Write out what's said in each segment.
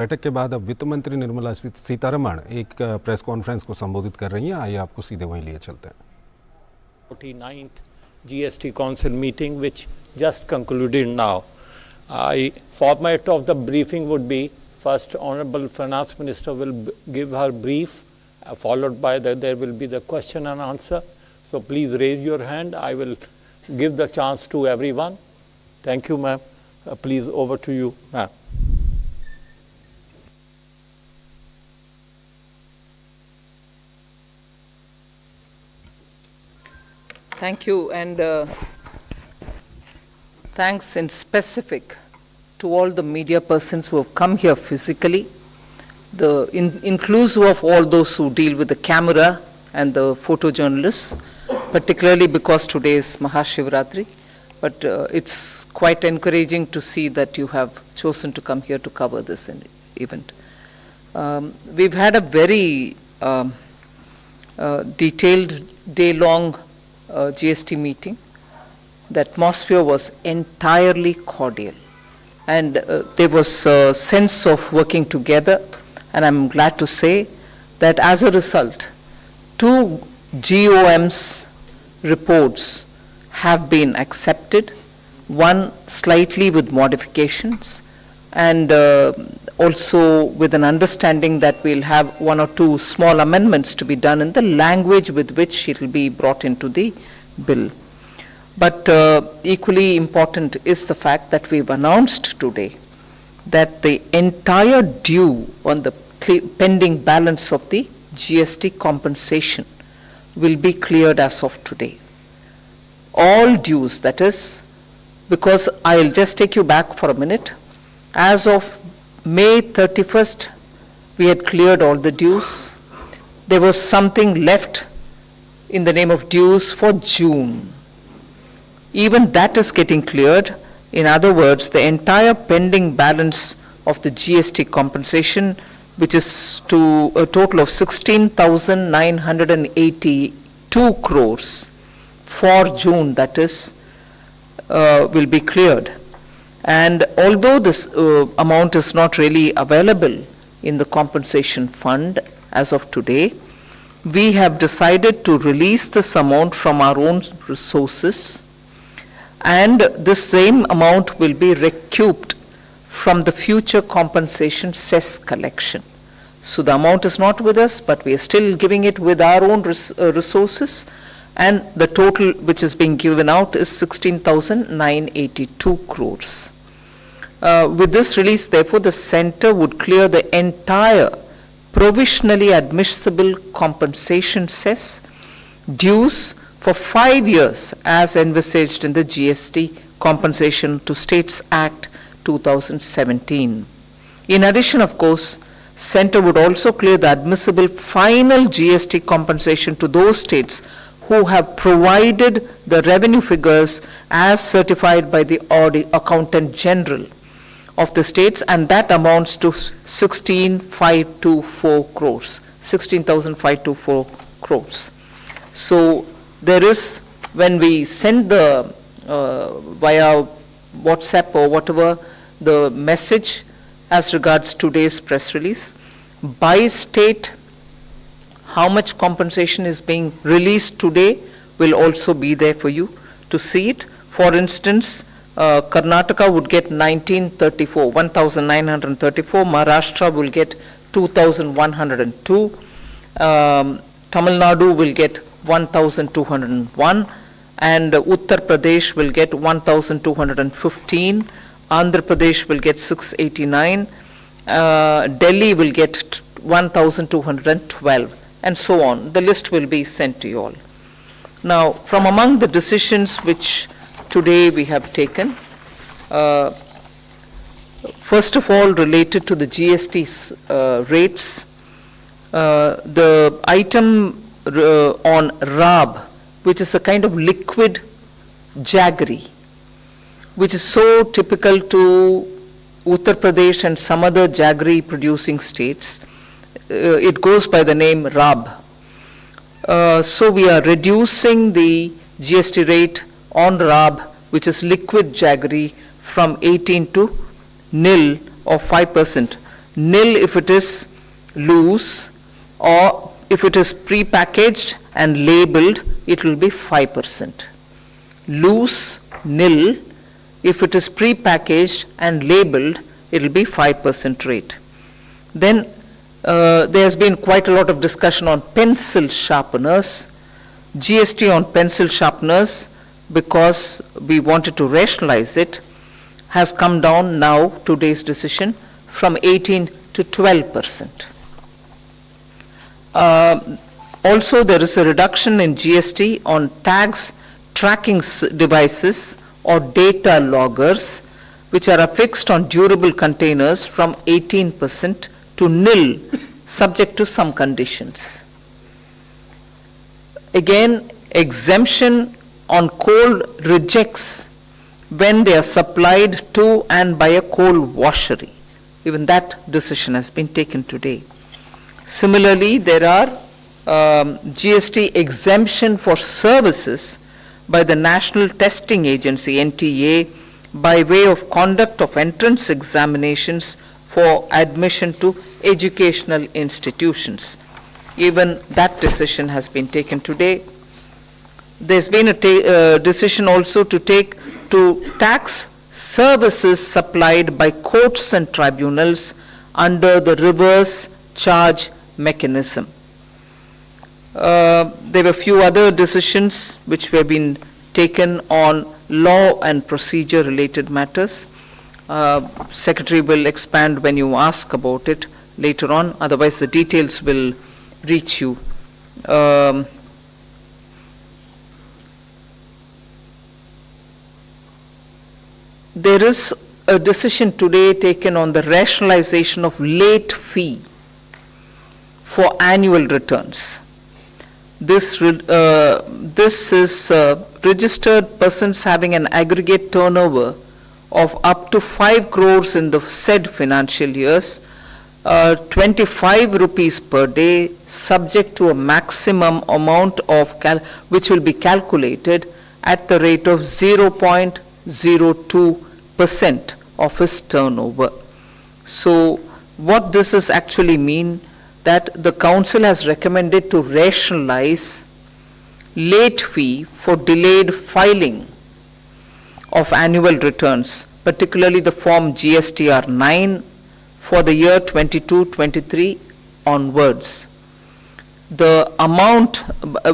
बैठक के बाद अब वित्त मंत्री निर्मला सीतारमण एक प्रेस कॉन्फ्रेंस को संबोधित कर रही हैं। आइए आपको सीधे वहीं लिए चलते हैं। 49th GST Council meeting which just concluded now. Format of the briefing would be first Honorable Finance Minister will give her brief, followed by there will be the question and answer. So please raise your hand. I will give the chance to everyone. Thank you, ma'am. Please over to you, ma'am. Thank you, and thanks in specific to all the media persons who have come here physically, inclusive of all those who deal with the camera and the photojournalists, particularly because today is Mahashivratri. But it's quite encouraging to see that you have chosen to come here to cover this event. We've had a very detailed day-long GST meeting. The atmosphere was entirely cordial, and there was a sense of working together, and I'm glad to say that as a result, 2 GOM's reports have been accepted, one slightly with modifications, and also with an understanding that we'll have 1 or 2 small amendments to be done in the language with which it will be brought into the bill. But equally important is the fact that we've announced today that the entire due on the pending balance of the GST compensation will be cleared as of today. All dues, that is, because I'll just take you back for a minute. As of May 31st, we had cleared all the dues. There was something left in the name of dues for June. Even that is getting cleared. In other words, the entire pending balance of the GST compensation, which is to a total of 16,982 crores for June, that is, will be cleared. And although this amount is not really available in the compensation fund as of today, we have decided to release this amount from our own resources, and this same amount will be recouped from the future compensation cess collection. So the amount is not with us, but we are still giving it with our own resources, and the total which is being given out is 16,982 crores. With this release, therefore, the center would clear the entire provisionally admissible compensation cess dues for 5 years as envisaged in the GST Compensation to States Act 2017. In addition, of course, center would also clear the admissible final GST compensation to those states who have provided the revenue figures as certified by the Accountant General of the states, and that amounts to 16,524 crores, 16,524 crores. So there is, when we send the via WhatsApp or whatever, the message as regards today's press release, by state, how much compensation is being released today will also be there for you to see it. For instance, Karnataka would get 1,934, Maharashtra will get 2,102, Tamil Nadu will get 1,201, and Uttar Pradesh will get 1,215, Andhra Pradesh will get 689, Delhi will get 1,212, and so on. The list will be sent to you all. Now, from among the decisions which today we have taken, first of all, related to the GST rates, the item on RAB, which is a kind of liquid jaggery, which is so typical to Uttar Pradesh and some other jaggery producing states. It goes by the name RAB. So we are reducing the GST rate on RAB, which is liquid jaggery, from 18 to nil or 5%. nil if it is loose, or if it is pre-packaged and labeled, it will be 5%. Loose, nil. If it is pre-packaged and labeled, it will be 5% rate. Then there has been quite a lot of discussion on pencil sharpeners. GST on pencil sharpeners, because we wanted to rationalize it, has come down now, today's decision, from 18 to 12%. Also, there is a reduction in GST on tags, tracking devices, or data loggers, which are affixed on durable containers, from 18% to nil, subject to some conditions. Again, exemption on coal rejects when they are supplied to and by a coal washery. Even that decision has been taken today. Similarly, there are GST exemption for services by the National Testing Agency, NTA, by way of conduct of entrance examinations for admission to educational institutions. Even that decision has been taken today. There's been a decision also to take to tax services supplied by courts and tribunals under the reverse charge mechanism. There were a few other decisions which have been taken on law and procedure related matters. Secretary will expand when you ask about it later on, otherwise the details will reach you. There is a decision today taken on the rationalization of late fee for annual returns. This is registered persons having an aggregate turnover of up to 5 crores in the said financial years, 25 rupees per day, subject to a maximum amount of which will be calculated at the rate of 0.02% of his turnover. So what this is actually mean, that the council has recommended to rationalize late fee for delayed filing of annual returns, particularly the form GSTR 9 for the year 22-23 onwards. The amount,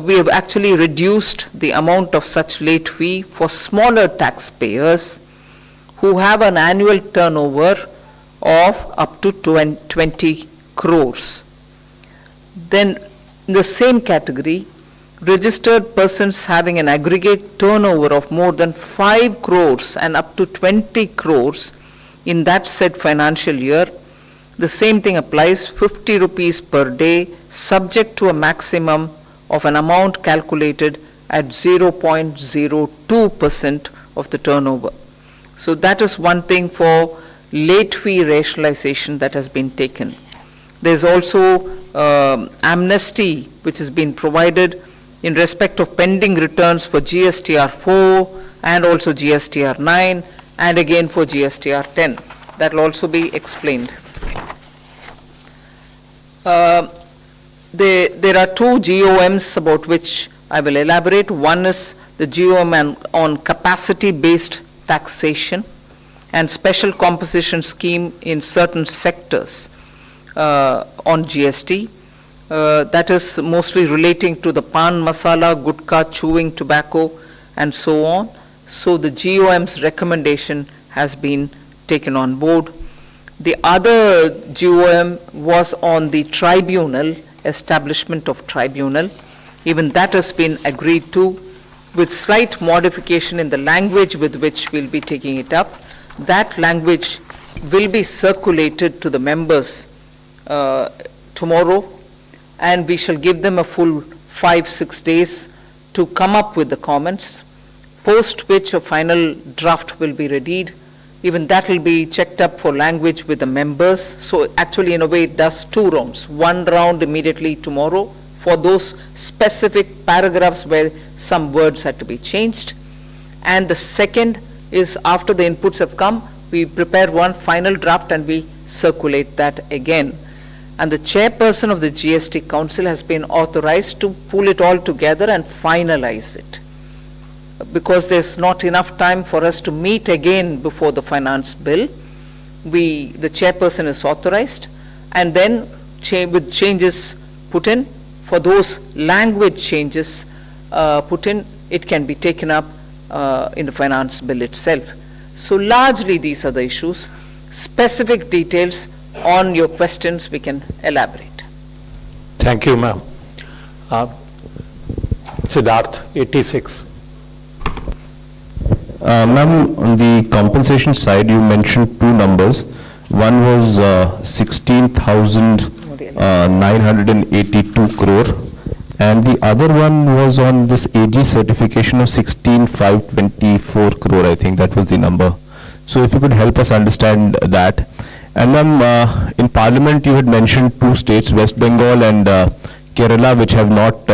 we have actually reduced the amount of such late fee for smaller taxpayers who have an annual turnover of up to 20 crores. Then in the same category, registered persons having an aggregate turnover of more than 5 crores and up to 20 crores in that said financial year, the same thing applies, 50 rupees per day, subject to a maximum of an amount calculated at 0.02% of the turnover. So that is one thing for late fee rationalization that has been taken. There's also amnesty which has been provided in respect of pending returns for GSTR 4 and also GSTR 9 and again for GSTR 10. That will also be explained. There are two GOMs about which I will elaborate. One is the GOM on capacity-based taxation and special composition scheme in certain sectors on GST. That is mostly relating to the pan masala, gutka, chewing tobacco, and so on. So the GOM's recommendation has been taken on board. The other GOM was on the tribunal, establishment of tribunal. Even that has been agreed to, with slight modification in the language with which we'll be taking it up. That language will be circulated to the members tomorrow, and we shall give them a full 5-6 days to come up with the comments, post which a final draft will be readied. Even that will be checked up for language with the members. So actually, in a way, it does 2 rounds. One round immediately tomorrow for those specific paragraphs where some words had to be changed. And the second is, after the inputs have come, We prepare one final draft and we circulate that again. And the chairperson of the GST Council has been authorized to pull it all together and finalize it. Because there's not enough time for us to meet again before the finance bill, the chairperson is authorized, and then with changes put in, for those language changes put in, it can be taken up in the finance bill itself. So largely these are the issues. Specific details on your questions we can elaborate. Thank you, ma'am. Siddharth, 86. Ma'am, on the compensation side, you mentioned two numbers. One was 16,982 crore, and the other one was on this AG certification of 16,524 crore, I think that was the number. So if you could help us understand that. And ma'am, in Parliament you had mentioned two states, West Bengal and Kerala, which have not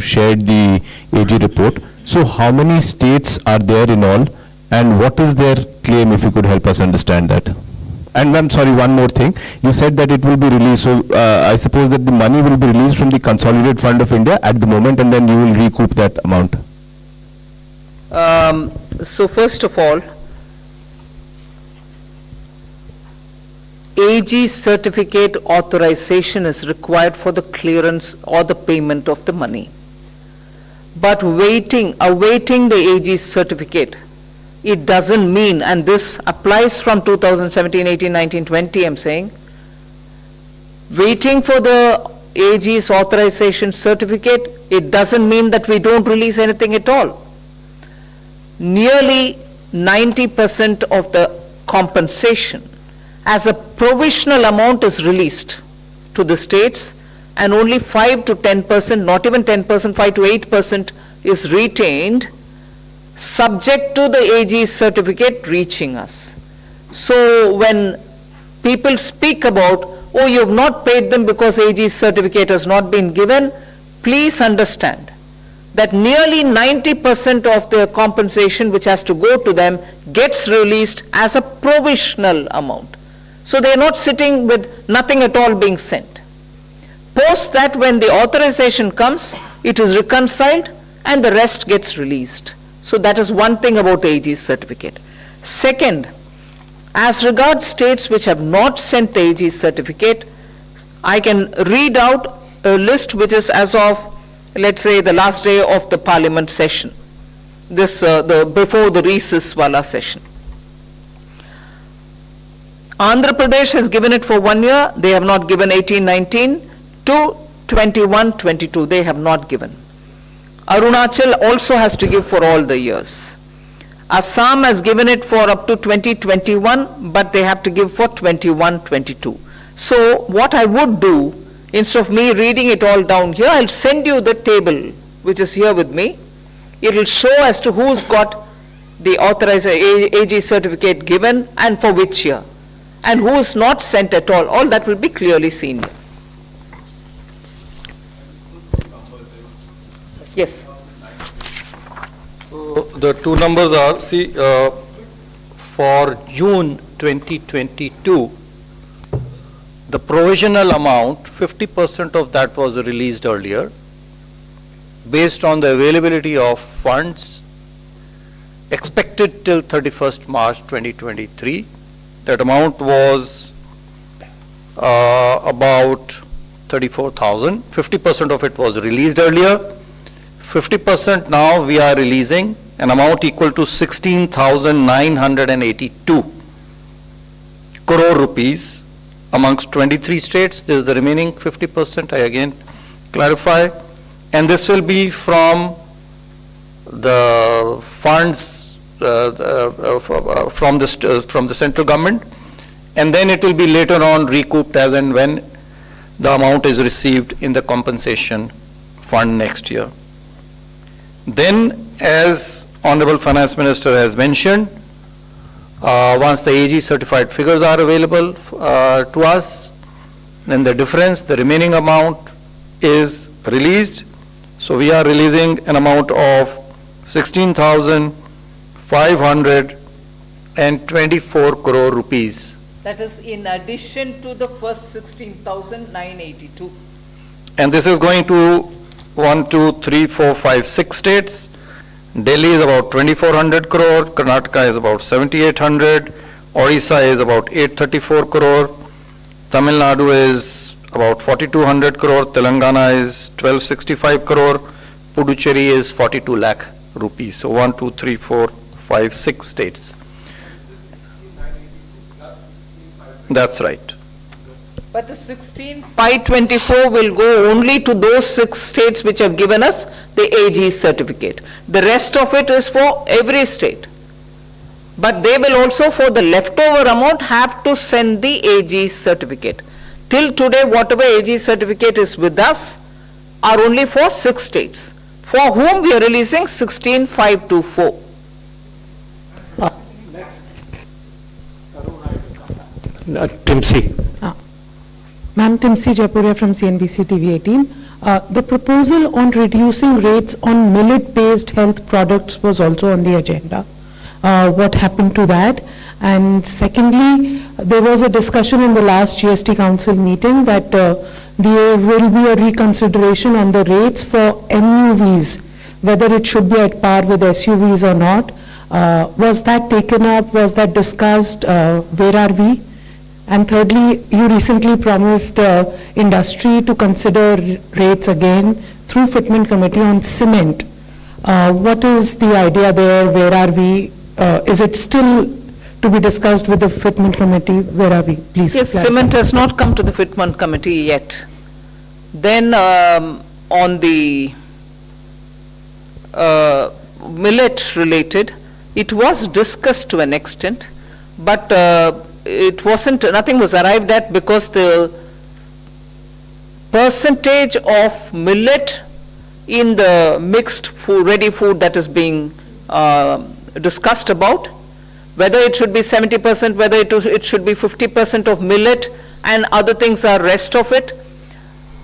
shared the AG report. So how many states are there in all, and what is their claim, if you could help us understand that? And ma'am, sorry, one more thing. You said that it will be released, so I suppose that the money will be released from the Consolidated Fund of India at the moment, and then you will recoup that amount. So first of all, AG certificate authorization is required for the clearance or the payment of the money. But awaiting the AG certificate, it doesn't mean, and this applies from 2017, 18, 19, 20, I'm saying, waiting for the AG's authorization certificate, it doesn't mean that we don't release anything at all. Nearly 90% of the compensation as a provisional amount is released to the states, and only 5 to 10%, not even 10%, 5 to 8% is retained, subject to the AG certificate reaching us. So when people speak about, oh, you have not paid them because AG certificate has not been given, please understand that nearly 90% of the compensation which has to go to them gets released as a provisional amount. So they are not sitting with nothing at all being sent. Post that, when the authorization comes, it is reconciled and the rest gets released. So that is one thing about the AG certificate. Second, as regards states which have not sent the AG certificate, I can read out a list which is as of, let's say, the last day of the Parliament session, before the recess wala session. Andhra Pradesh has given it for 1 year, they have not given 18-19, to 21-22, they have not given. Arunachal also has to give for all the years. Assam has given it for up to 2021, but they have to give for 21-22. So what I would do, instead of me reading it all down here, I'll send you the table which is here with me. It will show as to who's got the authorized AG certificate given and for which year, and who is not sent at all. All that will be clearly seen here. Yes. So the two numbers are, for June 2022, the provisional amount, 50% of that was released earlier, based on the availability of funds expected till 31st March 2023. That amount was about 34,000. 50% of it was released earlier. 50% now we are releasing an amount equal to 16,982 crore rupees amongst 23 states. This is the remaining 50%, I again clarify. And this will be from the funds from the central government, and then it will be later on recouped as and when the amount is received in the compensation fund next year. Then, as Honorable Finance Minister has mentioned, once the AG certified figures are available to us, then the difference, the remaining amount is released. So we are releasing an amount of 16,500 16,524 crore rupees. That is in addition to the first 16,982. And this is going to 1, 2, 3, 4, 5, 6 states. Delhi is about 2,400 crore, Karnataka is about 7,800, Odisha is about 834 crore, Tamil Nadu is about 4,200 crore, Telangana is 1,265 crore, Puducherry is 42 lakh rupees. So 1, 2, 3, 4, 5, 6 states. That's right. But the 16,524 will go only to those 6 states which have given us the AG certificate. The rest of it is for every state. But they will also, for the leftover amount, have to send the AG certificate. Till today, whatever AG certificate is with us are only for 6 states, for whom we are releasing 16,524. Timsi. Ma'am, Timsi Jaipuria from CNBC TV 18. The proposal on reducing rates on millet-based health products was also on the agenda. What happened to that? And secondly, there was a discussion in the last GST Council meeting that there will be a reconsideration on the rates for MUVs, whether it should be at par with SUVs or not. Was that taken up? Was that discussed? Where are we? And thirdly, you recently promised industry to consider rates again through Fitment Committee on cement. What is the idea there? Where are we? Is it still to be discussed with the Fitment Committee? Where are we? Please. Yes, clarify. cement has not come to the Fitment Committee yet. Then on the millet related, it was discussed to an extent, but it wasn't, nothing was arrived at because the percentage of millet in the mixed food, ready food that is being discussed about, whether it should be 70%, whether it should be 50% of millet and other things are rest of it.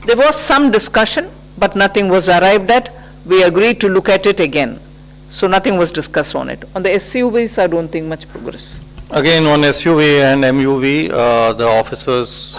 There was some discussion, but nothing was arrived at. We agreed to look at it again. So nothing was discussed on it. On the SUVs, I don't think much progress. Again, on SUV and MUV, the officers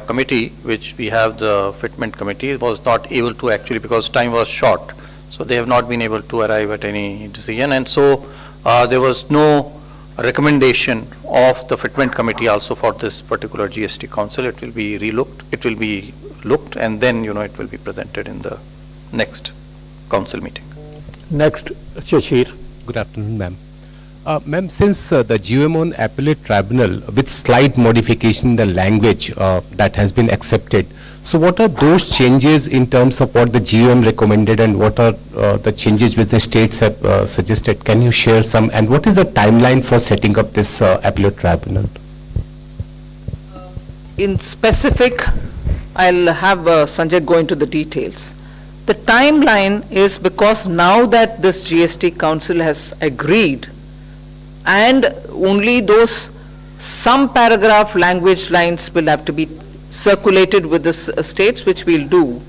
committee, which we have the fitment committee, was not able to actually, because time was short. So they have not been able to arrive at any decision. And so there was no recommendation of the fitment committee also for this particular GST Council. It will be relooked. It will be looked and then, it will be presented in the next council meeting. Next, Shashir. Good afternoon, ma'am. Ma'am, since the GUM on appellate tribunal with slight modification in the language that has been accepted, so what are those changes in terms of what the GUM recommended and what are the changes which the states have suggested? Can you share some, and what is the timeline for setting up this appellate tribunal? In specific, I'll have Sanjay go into the details. The timeline is because now that this GST Council has agreed, and only those some paragraph language lines will have to be circulated with the states, which we'll do.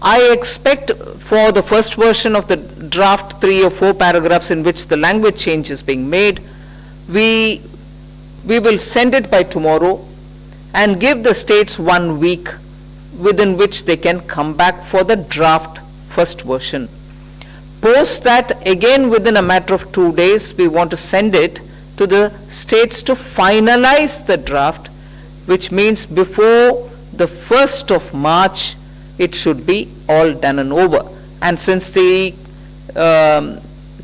I expect for the first version of the draft 3 or 4 paragraphs in which the language change is being made, we will send it by tomorrow and give the states 1 week within which they can come back for the draft first version. Post that, again within a matter of 2 days, we want to send it to the states to finalize the draft, which means before the 1st of March, it should be all done and over. And since the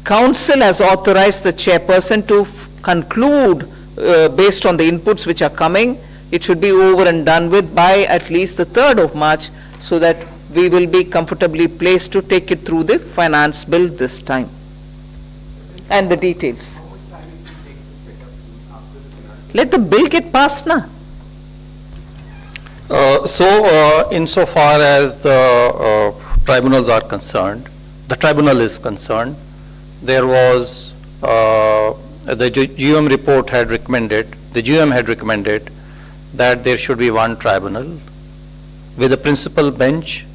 council has authorized the chairperson to conclude based on the inputs which are coming, it should be over and done with by at least the 3rd of March, so that we will be comfortably placed to take it through the finance bill this time. And the details. Let the bill get passed now. Insofar as the tribunals are concerned, the tribunal is concerned, there was, the GUM report had recommended, the GUM had recommended that there should be one tribunal with a principal bench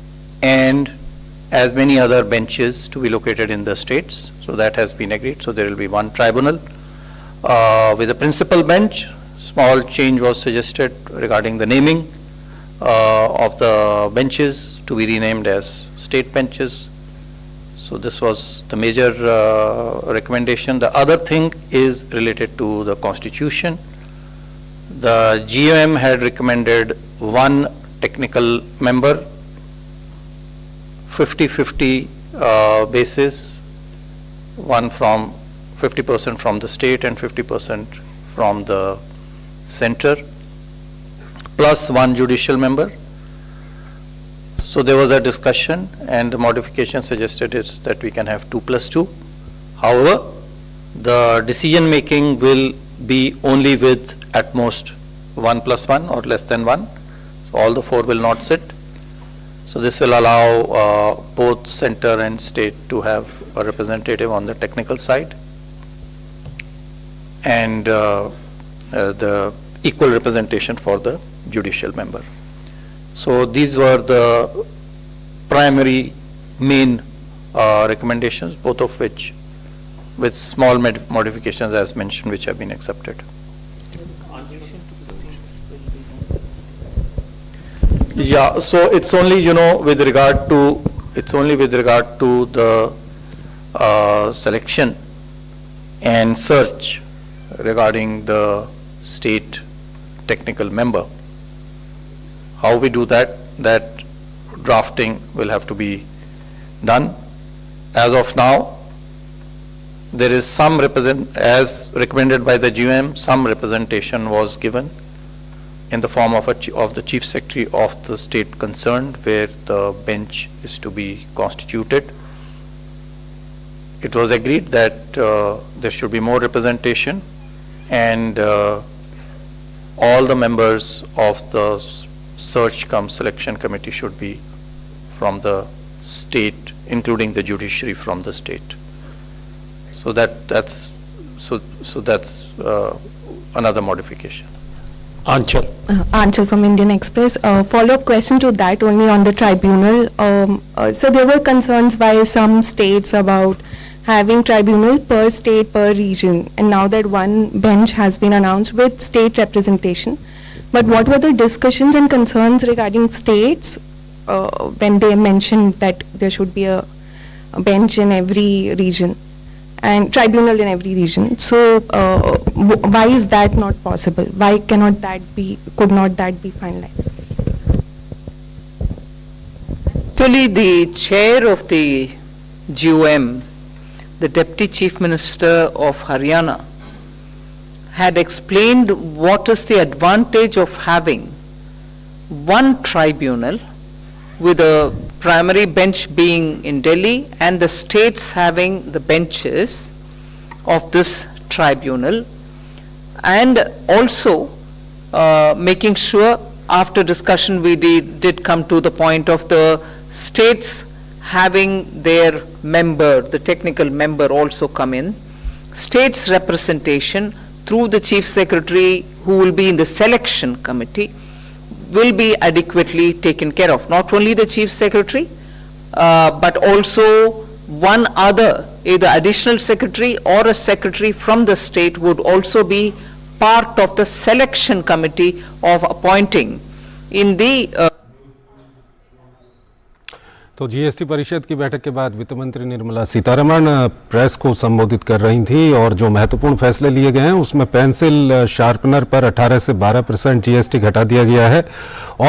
and as many other benches to be located in the states. So that has been agreed. So there will be one tribunal. With the principal bench, small change was suggested regarding the naming of the benches to be renamed as state benches. So this was the major recommendation. The other thing is related to the constitution. The GM had recommended one technical member, 50-50 basis, one from 50% from the state and 50% from the center, plus one judicial member. So there was a discussion, and the modification suggested is that we can have 2+2. However, the decision making will be only with at most 1+1 or less than 1. So all the 4 will not sit. So this will allow both center and state to have a representative on the technical side, and the equal representation for the judicial member. So these were the primary main recommendations, both of which with small modifications as mentioned, which have been accepted. Yeah, so it's only, with regard to the selection and search regarding the state technical member. How we do that drafting will have to be done. As of now, there is some as recommended by the GM, some representation was given in the form of the chief secretary of the state concerned, where the bench is to be constituted. It was agreed that there should be more representation, and all the members of the search cum selection committee should be from the state, including the judiciary from the state. So that's another modification. Anchal. Anchal from Indian Express. Follow-up question to that, only on the tribunal. So there were concerns by some states about having tribunal per state, per region, and now that one bench has been announced with state representation. But what were the discussions and concerns regarding states when they mentioned that there should be a bench in every region and tribunal in every region? So why is that not possible? Why could not that be finalized? Actually, the chair of the GOM, the Deputy Chief Minister of Haryana, had explained what is the advantage of having one tribunal with a primary bench being in Delhi and the states having the benches of this tribunal, and also making sure, after discussion we did come to the point of the states having their member, the technical member also come in, states representation through the chief secretary who will be in the selection committee will be adequately taken care of. Not only the chief secretary, but also one other, either additional secretary or a secretary from the state would also be part of the selection committee of appointing in the तो GST परिषद की बैठक के बाद वित्त मंत्री Nirmala Sitharaman press को संबोधित कर रही थी, और जो महत्वपूर्ण फैसले लिए गए हैं उसमें पेंसिल शार्पनर पर 18 से 12% जीएसटी घटा दिया गया है, और